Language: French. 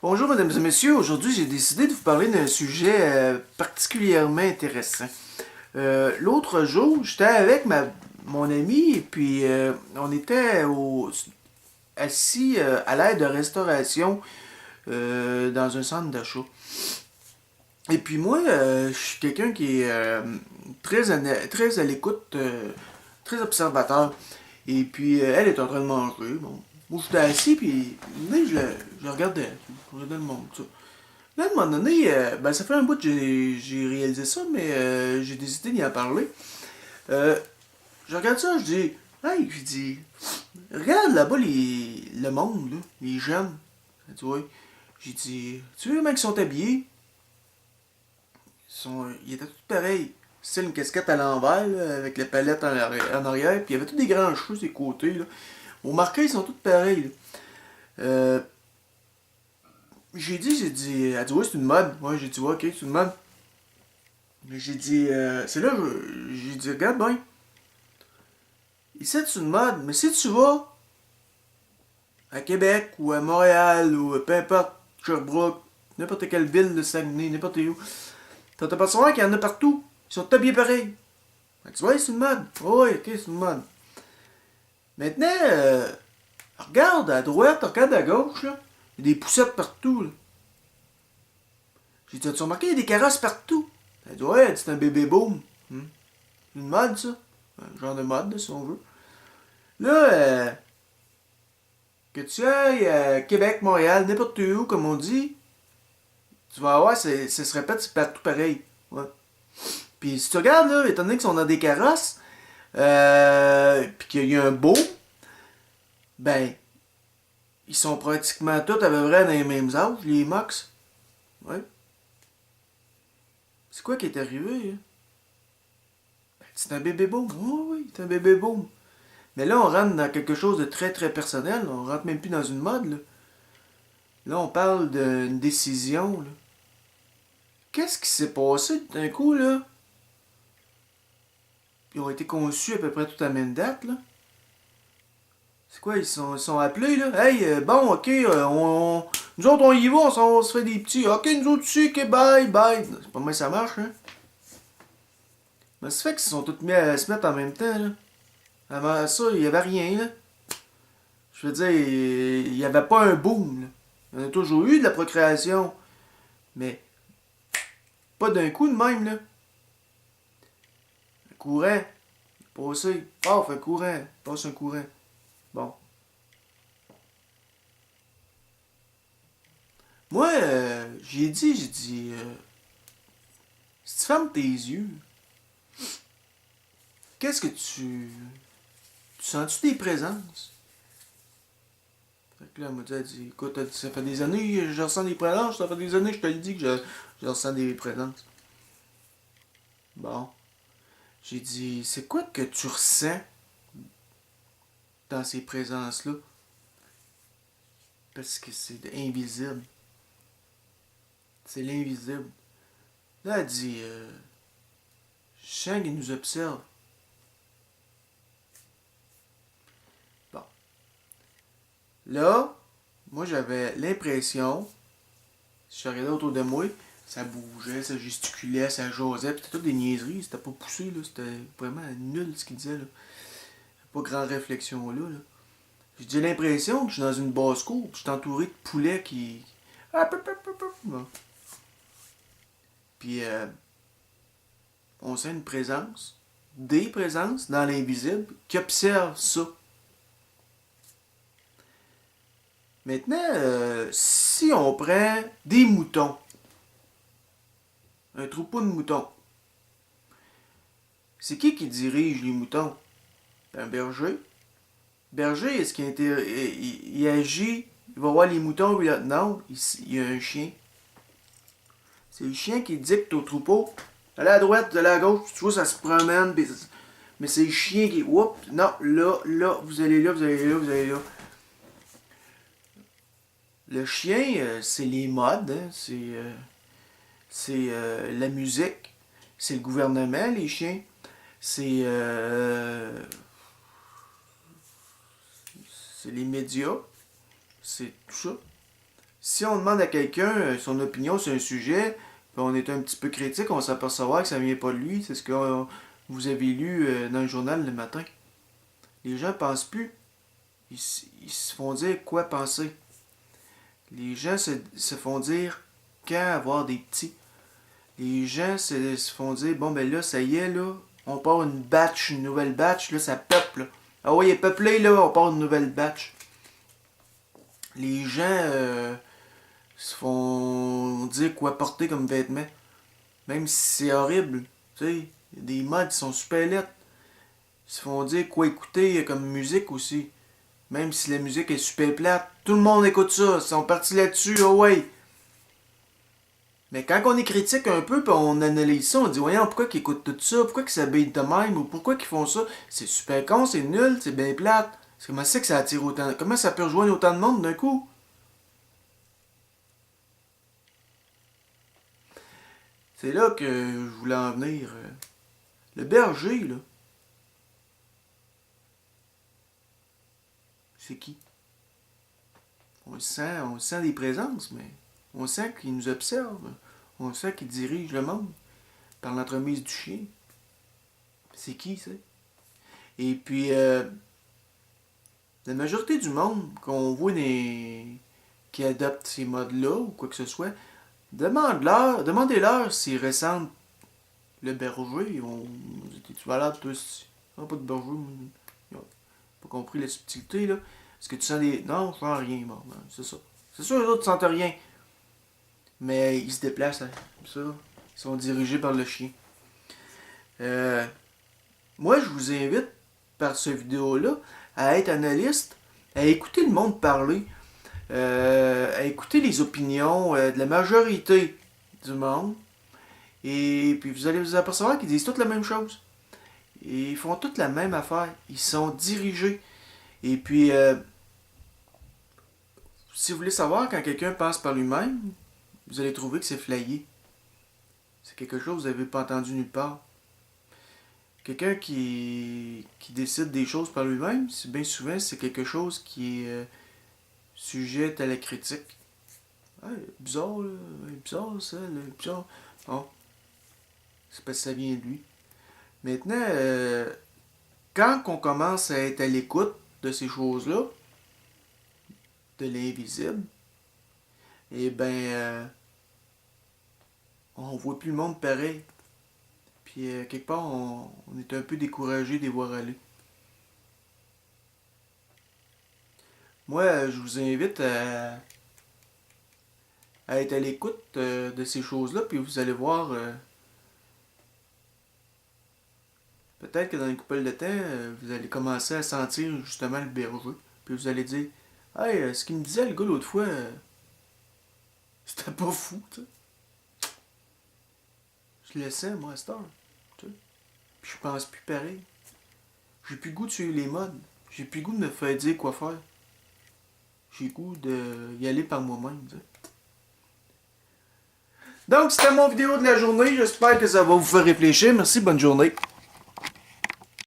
Bonjour mesdames et messieurs, aujourd'hui j'ai décidé de vous parler d'un sujet particulièrement intéressant. L'autre jour, j'étais avec mon ami et puis on était assis à l'aide de restauration dans un centre d'achat. Et puis moi, je suis quelqu'un qui est très à l'écoute, très observateur. Et puis elle est en train de manger. Bon, moi j'étais assis puis là, je je regardais le monde. Ça. Là, à un moment donné, ben, ça fait un bout que j'ai réalisé ça, mais j'ai décidé d'y en parler. Euh, je regarde ça, je dis, hey, je dis, regarde là-bas le monde, là, les jeunes. Tu vois, j'ai dit, tu vois comment ils sont habillés? Ils étaient tous pareils. C'est une casquette à l'envers, là, avec les palettes en arrière, puis il y avait tous des grands cheveux sur les côtés. Là. Au marqué, ils sont tous pareils. Là. Euh, j'ai dit, elle dit, ouais, c'est une mode. Ouais, j'ai dit, ouais, ok, c'est une mode. Mais j'ai dit, c'est là, j'ai dit, regarde bien, ici c'est une mode, mais si tu vas à Québec ou à Montréal ou peu importe, Sherbrooke, n'importe quelle ville de Saguenay, n'importe où, t'as t'apercevoir qu'il y en a partout. Ils sont habillés pareil. Tu vois, c'est une mode. Oh, oui, ok, c'est une mode. Maintenant, regarde à droite, regarde à gauche, là. Il y a des poussettes partout, là. J'ai dit, as-tu remarqué, il y a des carrosses partout? Elle dit, ouais, c'est un bébé boom. C'est une mode, ça. Un genre de mode, là, si on veut. Là, que tu ailles à Québec, Montréal, n'importe où, comme on dit, tu vas voir, ça se répète, c'est partout pareil. Ouais. Puis si tu regardes, là, étant donné qu'ils sont dans des carrosses, puis qu'il y a un beau, ben, ils sont pratiquement tous à peu près dans les mêmes âges, les Mox. Ouais. C'est quoi qui est arrivé, hein? Ben, c'est un bébé boom. Oh, oui, c'est un bébé boom. Mais là, on rentre dans quelque chose de très très personnel. On rentre même plus dans une mode, là. Là, on parle d'une décision, là. Qu'est-ce qui s'est passé d'un coup, là? Ils ont été conçus à peu près tout à la même date, là. C'est quoi, ils sont appelés, là? Hey, bon, ok, nous autres, on y va, on se fait des petits. Ok, nous autres aussi, ok, bye, bye. C'est pas mal ça marche, hein? Mais ça fait qu'ils se sont tous mis à se mettre en même temps, là. Avant ça, il y avait rien, là. Je veux dire, il n'y avait pas un boom, là. Il y en a toujours eu de la procréation. Mais pas d'un coup de même, là. Un courant, passé, paf, un courant, passe un courant. Bon. Moi, j'ai dit, si tu fermes tes yeux, qu'est-ce que tu sens-tu des présences? Fait que là, elle m'a dit, écoute, ça fait des années que je ressens des présences, ça fait des années que je te le dis que je ressens des présences. Bon. J'ai dit, c'est quoi que tu ressens dans ces présences-là? Parce que c'est invisible. C'est l'invisible. Là, elle dit, je sens qu'il nous observe. Bon. Là, moi, j'avais l'impression, si je regardais autour de moi, ça bougeait, ça gesticulait, ça jasait, puis c'était tout des niaiseries, c'était pas poussé, là, c'était vraiment nul ce qu'il disait, là. Pas grande réflexion là. J'ai l'impression que je suis dans une basse-cour, puis je suis entouré de poulets qui. Ah, bon. Puis, on sent une présence, des présences dans l'invisible qui observent ça. Maintenant, si on prend des moutons, un troupeau de moutons, c'est qui dirige les moutons? Un berger. Berger, est-ce qu'il agit, il va voir les moutons, puis là, non, il y a un chien. C'est le chien qui dicte au troupeau. Allez à droite, allez à gauche, tu vois, ça se promène, mais c'est le chien qui. Oups, non, là, vous allez là, vous allez là, vous allez là. Le chien, c'est les modes, hein, c'est la musique, c'est le gouvernement, les chiens, c'est c'est les médias, c'est tout ça. si on demande à quelqu'un son opinion sur un sujet, puis on est un petit peu critique, on va s'apercevoir que ça vient pas de lui. C'est ce que vous avez lu dans le journal le matin. Les gens pensent plus. Ils se font dire quoi penser. Les gens se font dire quand avoir des petits. Les gens se font dire, bon ben là, ça y est, là, on part une nouvelle batch, là, ça peuple. Là. Ah ouais, il est peuplé, là, on part une nouvelle batch. Les gens se font dire quoi porter comme vêtements. Même si c'est horrible. Tu sais, il y a des modes qui sont super lettres. Ils se font dire quoi écouter comme musique aussi. Même si la musique est super plate. Tout le monde écoute ça. Ils sont partis là-dessus, oh ouais. Mais quand on est critique un peu, puis on analyse ça, on dit, voyons, pourquoi ils écoutent tout ça? Pourquoi ils s'habillent de même? Ou pourquoi ils font ça? C'est super con, c'est nul, c'est bien plate. Comment c'est que ça attire autant? Comment ça peut rejoindre autant de monde d'un coup? C'est là que je voulais en venir. Le berger, là, c'est qui? On sent des présences, mais on sent qu'il nous observe. On sent qu'il dirige le monde par l'entremise du chien. C'est qui, ça? Et puis, la majorité du monde qu'on voit qui adopte ces modes-là ou quoi que ce soit, demandez-leur s'ils ressentent le berger. Tu malade, toi, pas de berger. Ils n'ont pas compris la subtilité, là. Est-ce que tu sens des. Non, je sens rien, bon, ben, c'est ça. C'est sûr, les autres ne sentent rien. Mais ils se déplacent, hein, comme ça. Ils sont dirigés par le chien. Euh, Moi, je vous invite, par cette vidéo-là, à être analyste, à écouter le monde parler, à écouter les opinions de la majorité du monde. Et puis vous allez vous apercevoir qu'ils disent toutes la même chose. Et ils font toutes la même affaire. Ils sont dirigés. Et puis, si vous voulez savoir quand quelqu'un pense par lui-même, vous allez trouver que c'est flayé. C'est quelque chose que vous n'avez pas entendu nulle part. Quelqu'un qui décide des choses par lui-même, c'est bien souvent c'est quelque chose qui est sujet à la critique. Ah, bizarre, là, bizarre ça, là, bizarre. Bon, c'est parce que ça vient de lui. Maintenant, quand on commence à être à l'écoute de ces choses-là, de l'invisible, eh ben, on voit plus le monde pareil. Puis, quelque part, on est un peu découragé de les voir aller. Moi, je vous invite à être à l'écoute de ces choses-là, puis vous allez voir, peut-être que dans une couple de temps, vous allez commencer à sentir justement le berger. Puis vous allez dire, hey, ce qu'il me disait le gars l'autre fois, c'était pas fou, tu sais. Je le sens, moi, à cette heure, tu sais. Puis je pense plus pareil. J'ai plus le goût de suivre les modes. J'ai plus le goût de me faire dire quoi faire. J'ai le goût d'y aller par moi-même, tu sais. Donc, c'était mon vidéo de la journée. J'espère que ça va vous faire réfléchir. Merci, bonne journée.